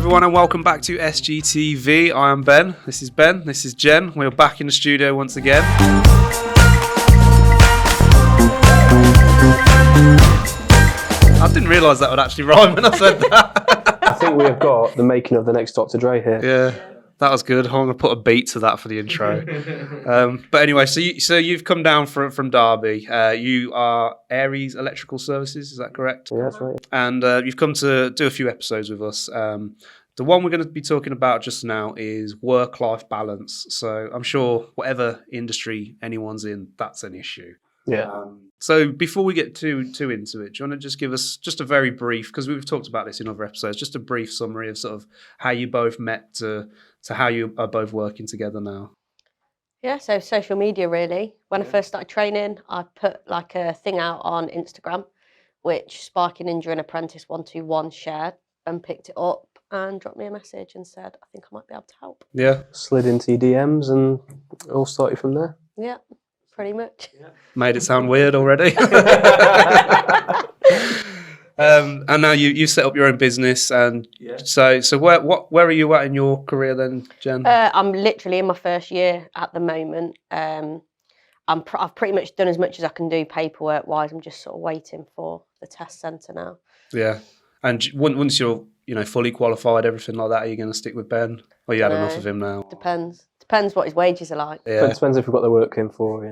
everyone, and welcome back to SGTV. I am Ben. This is Ben. This is Jen. We're back in the studio once again. I didn't realise that would actually rhyme when I said that. I think we have got the making of the next Dr. Dre here. Yeah, that was good. I'm going to put a beat to that for the intro. But anyway, so you've come down from Derby. You are Aries Electrical Services, is that correct? Yeah, that's right. And you've come to do a few episodes with us. The one we're going to be talking about just now is work-life balance. So I'm sure whatever industry anyone's in, that's an issue. Yeah. So before we get too into it, do you want to just give us just a very brief, because we've talked about this in other episodes, just a brief summary of sort of how you both met to how you are both working together now? Yeah, so social media really. When I first started training, I put like a thing out on Instagram, which Sparky Ninja and Apprentice 121 shared, and picked it up and dropped me a message and said, I think I might be able to help. Yeah. Slid into your DMs and it all started from there. Yeah, pretty much. Yeah. Made it sound weird already. And now you set up your own business, and so where are you at in your career then, Jen? I'm literally in my first year at the moment. I've pretty much done as much as I can do paperwork wise. I'm just sort of waiting for the test centre now. Yeah, and once you're fully qualified, everything like that, are you going to stick with Ben, or you had enough of him now? Depends what his wages are like. Yeah. But it depends if we've got the work in for,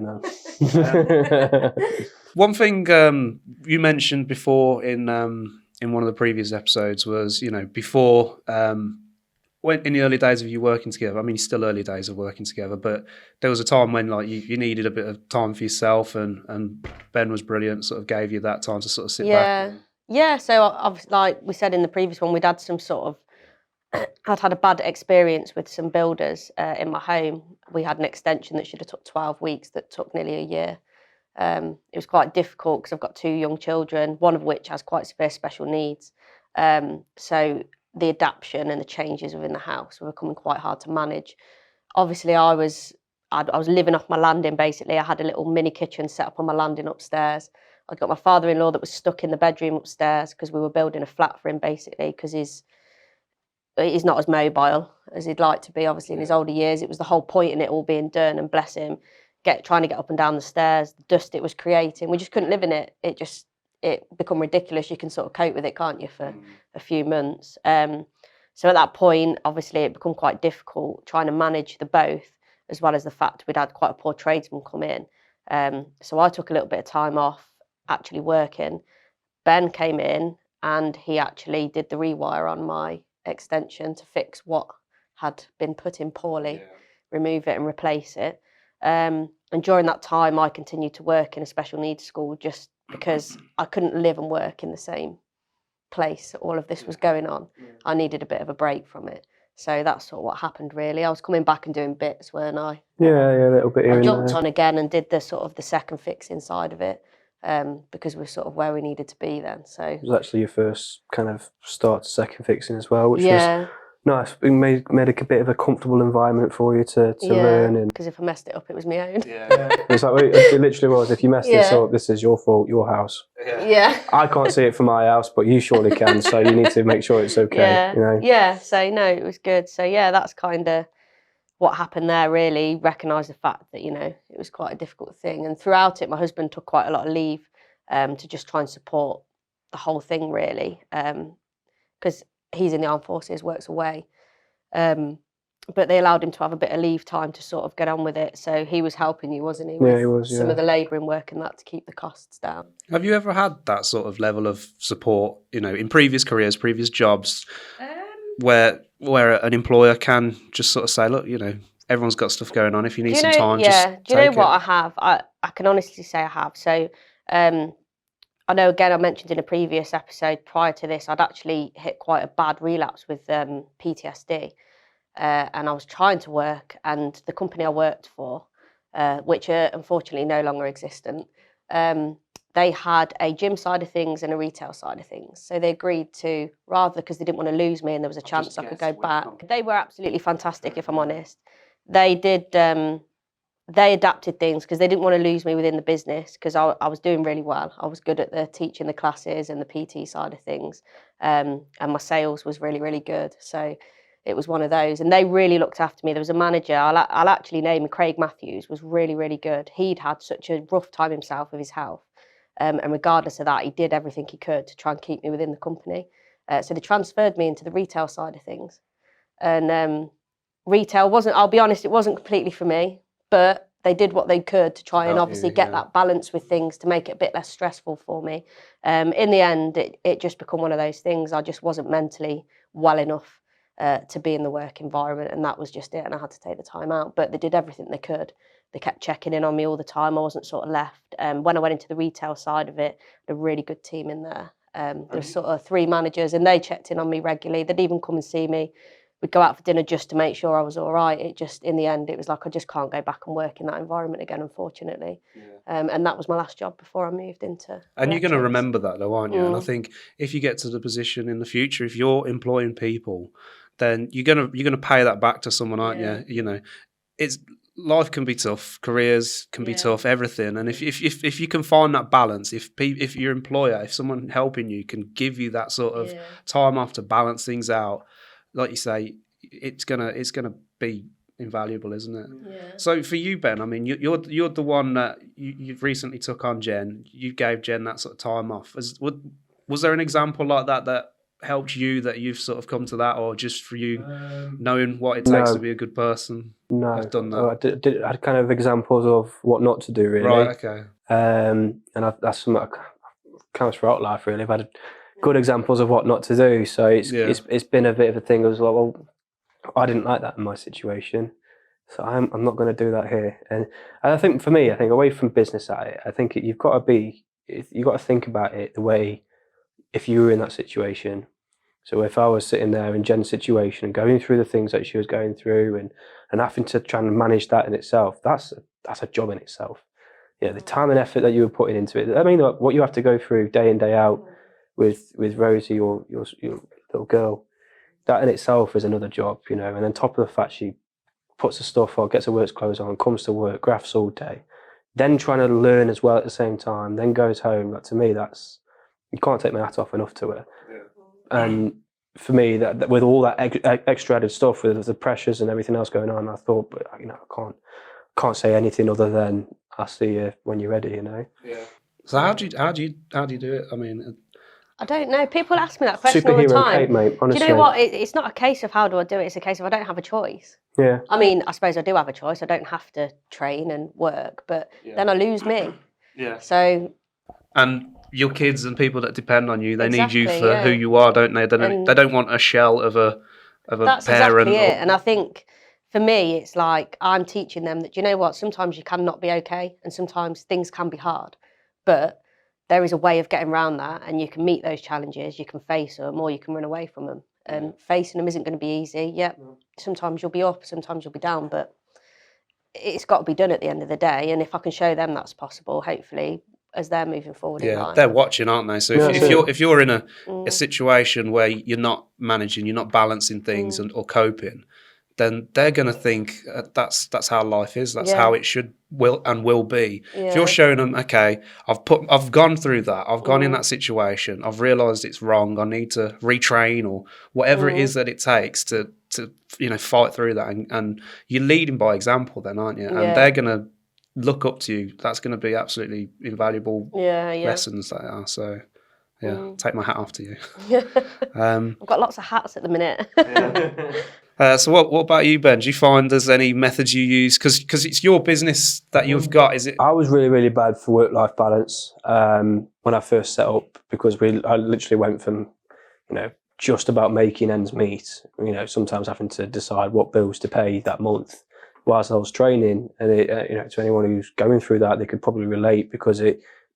One thing you mentioned before in one of the previous episodes was, before when in the early days of you working together. I mean, it's still early days of working together, but there was a time when like you needed a bit of time for yourself, and Ben was brilliant, sort of gave you that time to sort of sit back. Yeah. So I've, like we said in the previous one, we'd had some sort of. I'd had a bad experience with some builders in my home. We had an extension that should have took 12 weeks that took nearly a year. It was quite difficult because I've got 2 young children, one of which has quite severe special needs. So the adaptation and the changes within the house were becoming quite hard to manage. Obviously, I was living off my landing, basically. I had a little mini kitchen set up on my landing upstairs. I'd got my father-in-law that was stuck in the bedroom upstairs because we were building a flat for him, basically, because he's not as mobile as he'd like to be, obviously, in his older years. It was the whole point in it all being done, and bless him, trying to get up and down the stairs, the dust it was creating. We just couldn't live in it. It become ridiculous. You can sort of cope with it, can't you, for a few months. So at that point, obviously, it became quite difficult trying to manage the both, as well as the fact we'd had quite a poor tradesman come in. So I took a little bit of time off actually working. Ben came in and he actually did the rewire on my extension to fix what had been put in poorly, remove it and replace it. And during that time, I continued to work in a special needs school just because I couldn't live and work in the same place. All of this was going on. I needed a bit of a break from it. So that's sort of what happened, really. I was coming back and doing bits, weren't I? Yeah, a little bit here I jumped on again and did the sort of the second fix inside of it because we're sort of where we needed to be then. So it was actually your first kind of start to second fixing as well, which was nice. It made a bit of a comfortable environment for you to learn. And because if I messed it up, it was my own. It's like, it literally was. If you messed this up, this is your fault, your house. Yeah. I can't see it from my house, but you surely can. So you need to make sure it's okay. Yeah. So no, it was good. So yeah, that's kind of what happened there. Really recognise the fact that it was quite a difficult thing, and throughout it, my husband took quite a lot of leave to just try and support the whole thing, really, because he's in the armed forces, works away. But they allowed him to have a bit of leave time to sort of get on with it. So he was helping you, wasn't he? Yeah, he was. Some of the labouring work and that to keep the costs down. Have you ever had that sort of level of support, in previous careers, previous jobs, where an employer can just sort of say, look, everyone's got stuff going on. If you need some time, just take it. Do you know what I have? I can honestly say I have. So I know, again, I mentioned in a previous episode prior to this, I'd actually hit quite a bad relapse with PTSD. And I was trying to work, and the company I worked for, which are unfortunately no longer existent, they had a gym side of things and a retail side of things. So they agreed to, rather because they didn't want to lose me and there was a chance I could go back. They were absolutely fantastic, if I'm honest. They did they adapted things because they didn't want to lose me within the business, because I was doing really well. I was good at the teaching the classes and the PT side of things, and my sales was really, really good. So it was one of those, and they really looked after me. There was a manager, I'll actually name him, Craig Matthews, was really, really good. He'd had such a rough time himself with his health, and regardless of that, he did everything he could to try and keep me within the company. So they transferred me into the retail side of things, and retail wasn't, I'll be honest, it wasn't completely for me, but they did what they could to try and obviously get that balance with things to make it a bit less stressful for me. In the end, it just become one of those things. I just wasn't mentally well enough to be in the work environment, and that was just it, and I had to take the time out. But they did everything they could. They kept checking in on me all the time. I wasn't sort of left. When I went into the retail side of it, a really good team in there. There was sort of 3 managers, and they checked in on me regularly. They'd even come and see me. We'd go out for dinner just to make sure I was all right. It just, in the end, it was like, I just can't go back and work in that environment again, unfortunately. And that was my last job before I moved into And you're going to Electricians. remember that though, aren't you? And I think if you get to the position in the future, if you're employing people, then you're gonna pay that back to someone, aren't you? You know, life can be tough, careers can be tough, everything. And if you can find that balance, if your employer, if someone helping you can give you that sort of time off to balance things out, like you say, it's gonna be invaluable, isn't it? So for you, Ben, I mean, you're the one that you've recently took on Jen. You gave Jen that sort of time off. Was there an example like that helped you, that you've sort of come to that, or just for you knowing what it takes to be a good person? No, I've done that. Well, I had kind of examples of what not to do, really. Right, okay. And that's something that counts for life, really. I've had good examples of what not to do, so it's been a bit of a thing as well. I didn't like that in my situation, so I'm not going to do that here. And I think for me, away from business at it, I think you've got to think about it the way if you were in that situation. So if I was sitting there in Jen's situation and going through the things that she was going through and having to try and manage that in itself, that's a job in itself. You know, the time and effort that you were putting into it. I mean, what you have to go through day in, day out with Rosie, your little girl, that in itself is another job, you know. And on top of the fact she puts the stuff on, gets her work clothes on, comes to work, grafts all day, then trying to learn as well at the same time, then goes home. Like, to me, you can't take my hat off enough to her. And for me, that with all that extra added stuff, with the pressures and everything else going on, I thought, but you know, I can't say anything other than I'll see you when you're ready, you know. So how do you do it? I mean, I don't know. People ask me that question all the superhero time. Kate, mate, honestly. Do you know what? It's not a case of how do I do it. It's a case of I don't have a choice. Yeah. I mean, I suppose I do have a choice. I don't have to train and work, but then I lose me. So. And your kids and people that depend on you, they need you Exactly, for who you are, don't they? They don't want a shell of a that's parent. Exactly it. And I think for me, it's like I'm teaching them that, you know what, sometimes you cannot be okay, and sometimes things can be hard, but there is a way of getting around that, and you can meet those challenges, you can face them, or you can run away from them. And facing them isn't going to be easy. Sometimes you'll be up, sometimes you'll be down, but it's got to be done at the end of the day. And if I can show them that's possible, hopefully, as they're moving forward in life. They're watching, aren't they? So if you're in a situation where you're not managing, you're not balancing things or coping, then they're going to think that's how life is. That's how it will be. If you're showing them, okay, I've gone through that. I've gone in that situation. I've realised it's wrong. I need to retrain or whatever it is that it takes to fight through that. And you're leading by example, then, aren't you? And they're going to look up to you. That's going to be absolutely invaluable lessons that are. So take my hat off to you. I've got lots of hats at the minute. So what about you, Ben? Do you find there's any methods you use? Because it's your business that you've got, is it? I was really, really bad for work-life balance when I first set up, because I literally went from, just about making ends meet, sometimes having to decide what bills to pay that month whilst I was training. And to anyone who's going through that, they could probably relate, because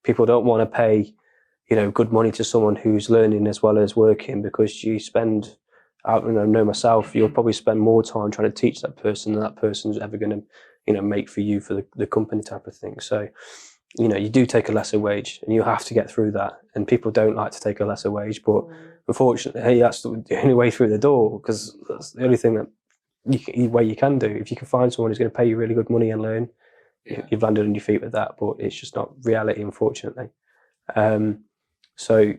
people don't want to pay, good money to someone who's learning as well as working, because you spend, I know myself, you'll probably spend more time trying to teach that person than that person's ever going to, make for you for the company type of thing. So, you do take a lesser wage, and you have to get through that. And people don't like to take a lesser wage, but unfortunately, that's the only way through the door, because that's the only thing that you can do. If you can find someone who's going to pay you really good money and learn, you've landed on your feet with that, but it's just not reality, unfortunately. So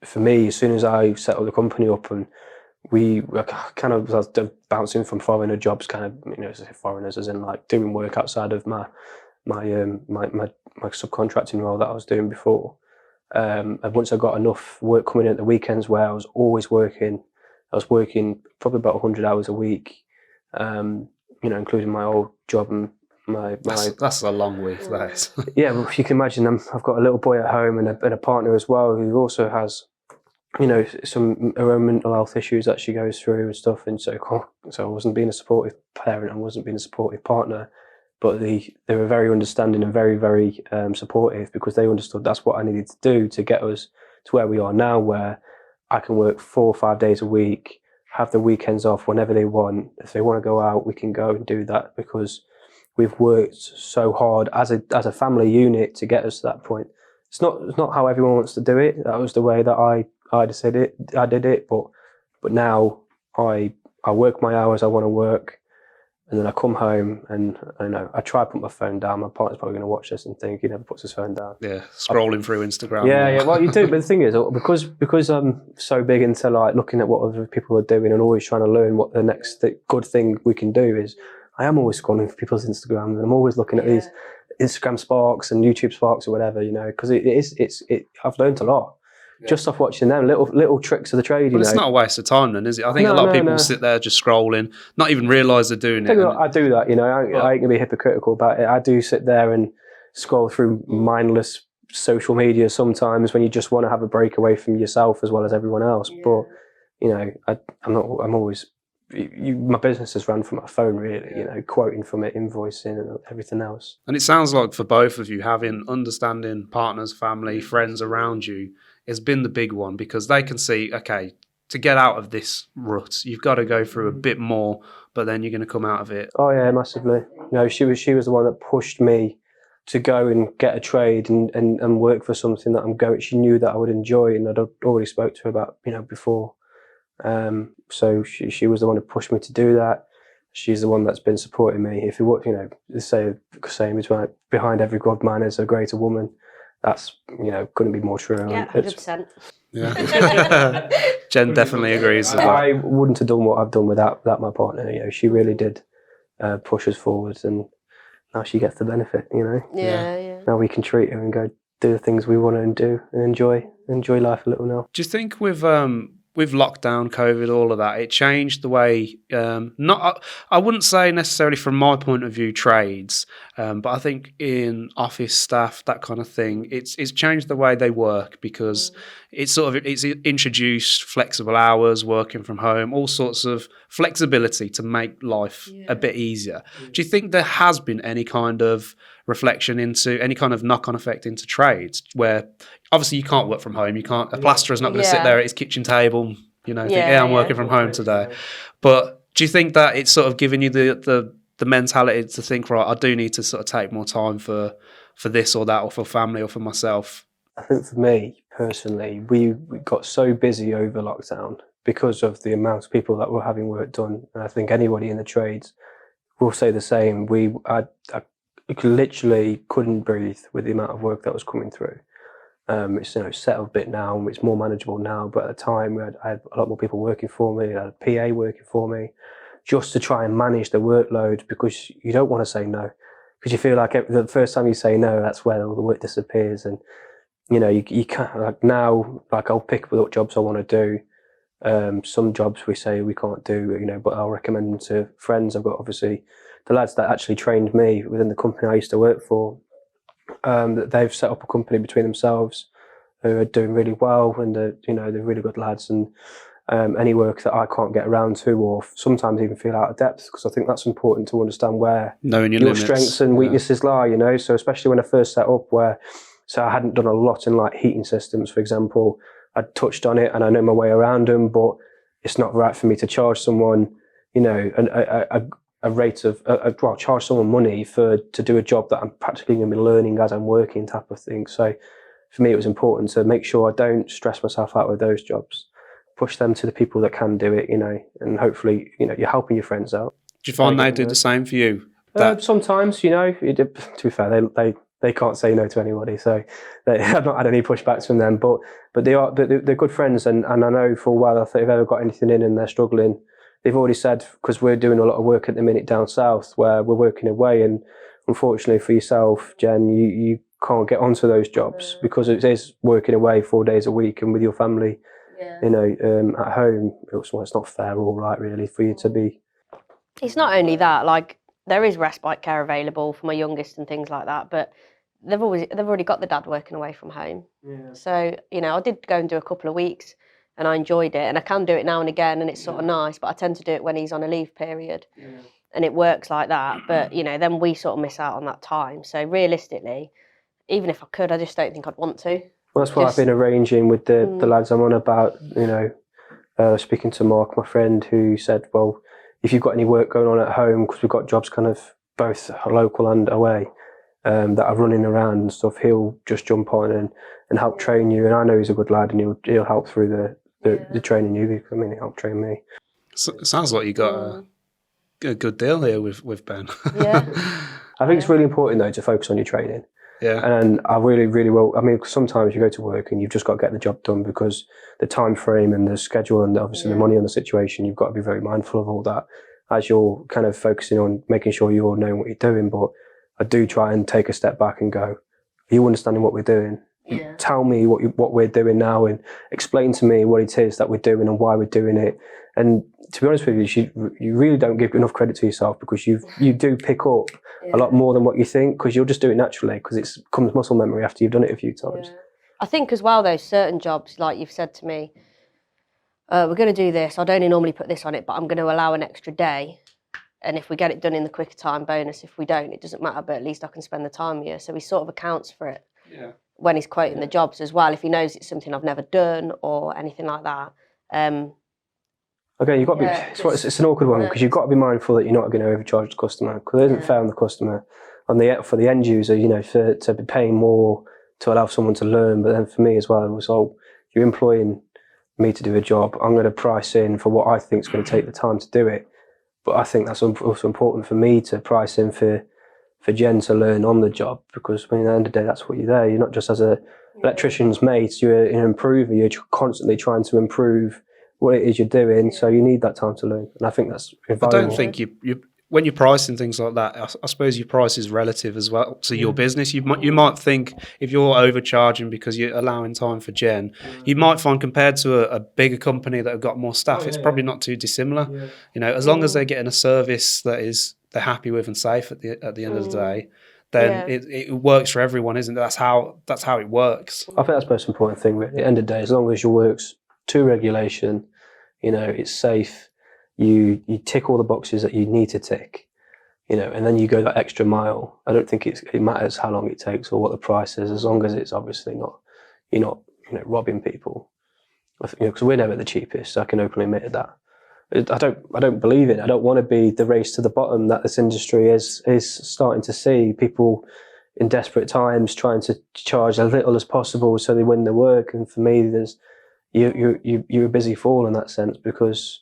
for me, as soon as I set up the company up, and we were kind of bouncing from foreigner jobs, kind of, foreigners as in like doing work outside of my subcontracting role that I was doing before. And once I got enough work coming in at the weekends where I was always working, I was working probably about 100 hours a week, including my old job and that's a long week, that is. Yeah, well, you can imagine I've got a little boy at home and a partner as well who also has, some her own mental health issues that she goes through and stuff. And so I wasn't being a supportive parent, I wasn't being a supportive partner, but they were very understanding and very, very supportive, because they understood that's what I needed to do to get us to where we are now, where I can work 4 or 5 days a week, have the weekends off whenever they want. If they want to go out, we can go and do that, because we've worked so hard as a family unit to get us to that point. It's not how everyone wants to do it. That was the way that I decided I did it. But now I work my hours I want to work, and then I come home and I try to put my phone down. My partner's probably going to watch this and think he never puts his phone down. Yeah, scrolling through Instagram. Yeah. Well, you do, but the thing is, because I'm so big into like looking at what other people are doing and always trying to learn what the next good thing we can do is, I am always scrolling for people's Instagrams, and I'm always looking at these Instagram sparks and YouTube sparks or whatever, because I've learned a lot just off watching them little tricks of the trade. But it's not a waste of time then, is it? I think a lot of people sit there just scrolling, not even realise they're doing it. I do that, I ain't gonna be hypocritical about it. I do sit there and scroll through mindless social media sometimes when you just want to have a break away from yourself as well as everyone else. But I'm always. My business is run from my phone, really. Quoting from it, invoicing, and everything else. And it sounds like for both of you, having understanding partners, family, friends around you has been the big one, because they can see, okay, to get out of this rut, you've got to go through a bit more, but then you're going to come out of it. Oh yeah, massively. She was the one that pushed me to go and get a trade and work for something that she knew that I would enjoy, and I'd already spoke to her about before. So she was the one who pushed me to do that. She's the one that's been supporting me. If you the saying is right, behind every good man is a greater woman. That's couldn't be more true. Yeah, 100%. Yeah. Jen definitely agrees with that. I wouldn't have done what I've done without my partner. She really did push us forwards, and now she gets the benefit. Yeah. Now we can treat her and go do the things we want to do and enjoy life a little now. Do you think with lockdown, COVID, all of that, it changed the way, I wouldn't say necessarily from my point of view, trades, but I think in office staff, that kind of thing, it's changed the way they work, because it's introduced flexible hours, working from home, all sorts of flexibility to make life a bit easier. Do you think there has been any kind of reflection into any kind of knock-on effect into trades, where obviously you can't work from home, a plasterer's not going to sit there at his kitchen table, think, I'm working from home today. But do you think that it's sort of given you the mentality to think, right, I do need to sort of take more time for this or that, or for family or for myself? I think for me personally, we got so busy over lockdown because of the amount of people that were having work done, and I think anybody in the trades will say the same. I literally couldn't breathe with the amount of work that was coming through. It's settled a bit now, and it's more manageable now. But at the time, I had a lot more people working for me. I had a PA working for me, just to try and manage the workload, because you don't want to say no, because you feel like the first time you say no, that's where all the work disappears. And you can't, like now, like I'll pick what jobs I want to do. Some jobs we say we can't do, but I'll recommend them to friends. I've got obviously the lads that actually trained me within the company I used to work for. That they've set up a company between themselves who are doing really well, and they're really good lads, and any work that I can't get around to, or sometimes even feel out of depth, because I think that's important to understand where knowing your limits, strengths and weaknesses lie, so especially when I first set up, so I hadn't done a lot in like heating systems, for example. I'd touched on it and I know my way around them, but it's not right for me to charge someone a rate of charge someone money to do a job that I'm practically going to be learning as I'm working, type of thing. So for me, it was important to make sure I don't stress myself out with those jobs, push them to the people that can do it, and hopefully, you're helping your friends out. Do you find they do the same for you? Sometimes, to be fair, they can't say no to anybody, so I've not had any pushbacks from them. But they're good friends, and I know for a while if they've ever got anything in and they're struggling, they've already said, because we're doing a lot of work at the minute down south where we're working away, and unfortunately for yourself, Jen, you can't get onto those jobs because it is working away 4 days a week and with your family, at home. It's not fair or right really for you to be. It's not only that, like there is respite care available for my youngest and things like that, but they've already got the dad working away from home. Yeah. So I did go and do a couple of weeks, and I enjoyed it, and I can do it now and again, and it's sort of nice. But I tend to do it when he's on a leave period, and it works like that. But then we sort of miss out on that time. So realistically, even if I could, I just don't think I'd want to. Well, that's what I've been arranging with the lads I'm on about. Speaking to Mark, my friend, who said, well, if you've got any work going on at home, because we've got jobs kind of both local and away that are running around and stuff, he'll just jump on and help train you. And I know he's a good lad, and he'll help through the training you. I mean, he helped train me. So, it sounds like you got a good deal here with Ben. Yeah. I think it's really important though to focus on your training. Yeah. And I really, really will. I mean, sometimes you go to work and you've just got to get the job done because the time frame and the schedule and obviously the money and the situation, you've got to be very mindful of all that as you're kind of focusing on making sure you're knowing what you're doing. But I do try and take a step back and go, are you understanding what we're doing? Yeah. Tell me what we're doing now and explain to me what it is that we're doing and why we're doing it. And to be honest with you, you really don't give enough credit to yourself because you do pick up a lot more than what you think because you'll just do it naturally because it becomes muscle memory after you've done it a few times. Yeah. I think as well, though, certain jobs, like you've said to me, we're going to do this. I'd only normally put this on it, but I'm going to allow an extra day. And if we get it done in the quicker time, bonus. If we don't, it doesn't matter, but at least I can spend the time here. So he sort of accounts for it when he's quoting the jobs as well. If he knows it's something I've never done or anything like that. Okay, you've got to be. It's an awkward one because you've got to be mindful that you're not going to overcharge the customer because it isn't fair on the customer, for the end user. To be paying more to allow someone to learn, but then for me as well, it was you're employing me to do a job. I'm going to price in for what I think is going to take the time to do it, but I think that's also important for me to price in for Jen to learn on the job because when at the end of the day, that's what you're there. You're not just as a electrician's mate. You're an improver. You're constantly trying to improve what it is you're doing, so you need that time to learn, and I think that's invaluable. I don't think you when you're pricing things like that, I suppose your price is relative as well to your business. You might think if you're overcharging because you're allowing time for Jen, you might find compared to a bigger company that have got more staff, it's probably not too dissimilar. Yeah. As long as they're getting a service that they're happy with and safe at the end of the day, then it works for everyone, isn't it? That's how it works. I think that's the most important thing. Really. At the end of the day, as long as your work's to regulation, it's safe. You tick all the boxes that you need to tick, and then you go that extra mile. I don't think it matters how long it takes or what the price is, as long as it's obviously you're not robbing people. Because we're never the cheapest. I can openly admit that. I don't believe it. I don't want to be the race to the bottom that this industry is starting to see. People in desperate times trying to charge as little as possible so they win the work. And for me, you're a busy fool in that sense because,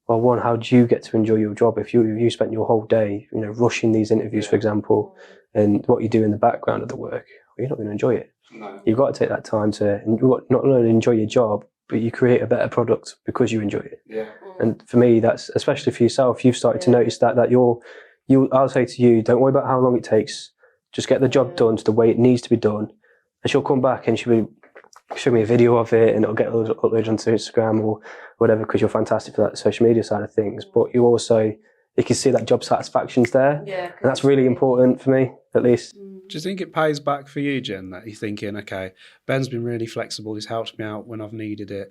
well, one, how do you get to enjoy your job if you spent your whole day, rushing these interviews, for example, and what you do in the background of the work, well, you're not going to enjoy it. No. You've got to take that time to not only enjoy your job, but you create a better product because you enjoy it. Yeah. And for me, that's especially for yourself. You've started to notice that I'll say to you, don't worry about how long it takes. Just get the job done to the way it needs to be done, and she'll come back and she'll show me a video of it and it'll get uploaded onto Instagram or whatever because you're fantastic for that social media side of things. But you can see that job satisfaction's there. Yeah, and that's really important for me, at least. Do you think it pays back for you, Jen, that you're thinking, okay, Ben's been really flexible, he's helped me out when I've needed it.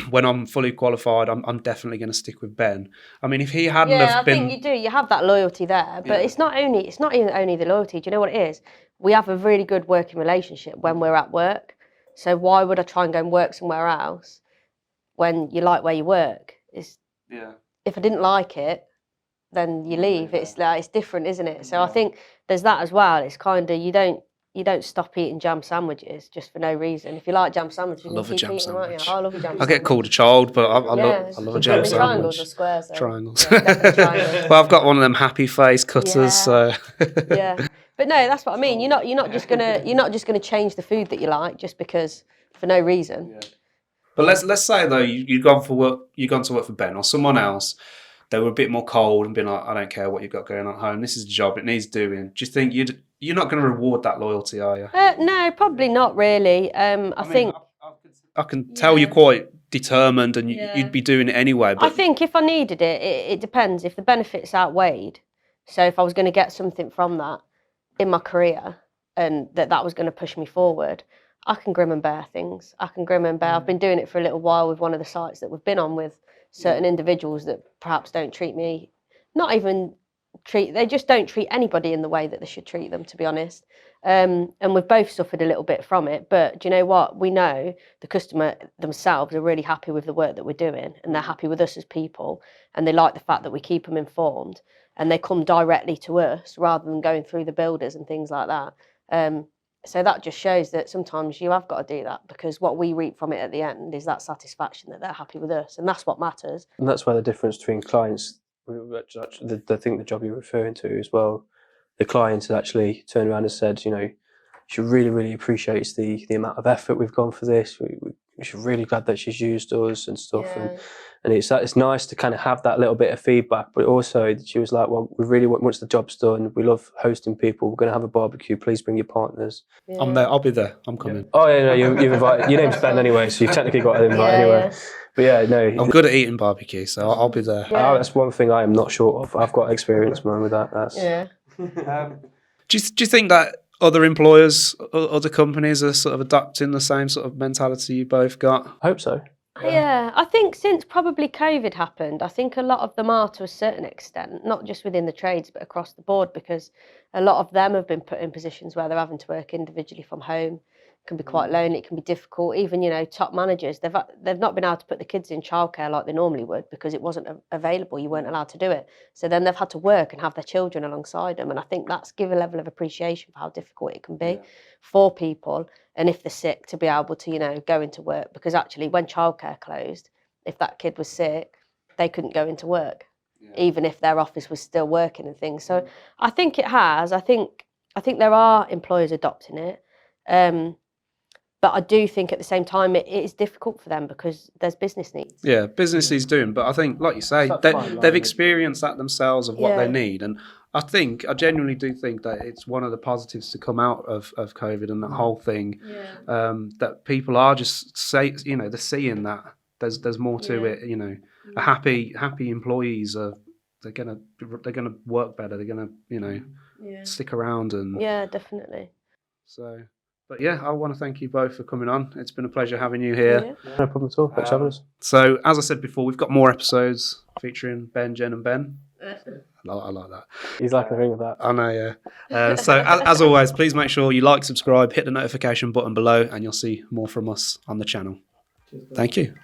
When I'm fully qualified, I'm definitely going to stick with Ben. I mean, if he hadn't have been... I think you do. You have that loyalty there, but it's not even only the loyalty. Do you know what it is? We have a really good working relationship when we're at work. So why would I try and go and work somewhere else when you like where you work? If I didn't like it, then you leave. It's different, isn't it? So I think there's that as well. It's kind of, you don't you don't stop eating jam sandwiches just for no reason. If you like jam sandwiches, I love a keep jam eating them, aren't you? sandwich. I love a jam I sandwich. get called a child, but I love a jam Triangles sandwich. or squares? Though? Triangles. Yeah, definitely triangles. Well, I've got one of them happy face cutters, so Yeah, but no, that's what I mean. You're not just gonna change the food that you like just because for no reason. Yeah. But let's say though you've gone to work for Ben or someone else. They were a bit more cold and been like, I don't care what you've got going on at home. This is the job; it needs doing. Do you think you're not going to reward that loyalty, are you? No, probably not really. I think I can tell you're quite determined and you'd be doing it anyway. But I think if I needed it, it depends. If the benefits outweighed, so if I was going to get something from that in my career and that was going to push me forward, I can grim and bear things. I can grim and bear. I've been doing it for a little while with one of the sites that we've been on with certain individuals that perhaps don't treat me, they just don't treat anybody in the way that they should treat them, to be honest. And we've both suffered a little bit from it. But do you know what? We know the customer themselves are really happy with the work that we're doing and they're happy with us as people. And they like the fact that we keep them informed and they come directly to us rather than going through the builders and things like that. So that just shows that sometimes you have got to do that because what we reap from it at the end is that satisfaction that they're happy with us. And that's what matters. And that's where the difference between clients, I think the job you're referring to as well, the client had actually turned around and said, she really, really appreciates the amount of effort we've gone for this. She's really glad that she's used us and stuff. Yeah. And it's nice to kind of have that little bit of feedback. But also she was like, well, we really once the job's done, we love hosting people. We're going to have a barbecue. Please bring your partners. Yeah. I'm there. I'll be there. I'm coming. Yeah. Oh, yeah, no, you've invited. Your name's Ben anyway, so you've technically got an invite anyway. Yeah. But yeah, no. I'm good at eating barbecue, so I'll be there. Yeah. That's one thing I am not short of. I've got experience, man, with that. Yeah. Do you think that other employers, other companies are sort of adopting the same sort of mentality you both got? I hope so. Yeah, I think since probably COVID happened, I think a lot of them are to a certain extent, not just within the trades, but across the board, because a lot of them have been put in positions where they're having to work individually from home. It can be quite lonely, it can be difficult. Even, top managers, they've not been able to put the kids in childcare like they normally would because it wasn't available, you weren't allowed to do it. So then they've had to work and have their children alongside them. And I think that's give a level of appreciation for how difficult it can be for people. And if they're sick, to be able to, go into work. Because actually, when childcare closed, if that kid was sick, they couldn't go into work, even if their office was still working and things. So I think it has. I think there are employers adopting it. But I do think at the same time it is difficult for them because there's business needs. Yeah, business is doing. But I think, like you say, they've experienced that themselves of what they need. And I genuinely do think that it's one of the positives to come out of COVID and that whole thing, that people are just they're seeing that there's more to it. A happy employees they're gonna work better. They're gonna stick around and Definitely. So. But yeah, I want to thank you both for coming on. It's been a pleasure having you here. Yeah. No problem at all. Thanks for having us. So, as I said before, we've got more episodes featuring Ben, Jen and Ben. I like that. He's like the ring of that. I know, yeah. So, as always, please make sure you like, subscribe, hit the notification button below, and you'll see more from us on the channel. Thank you.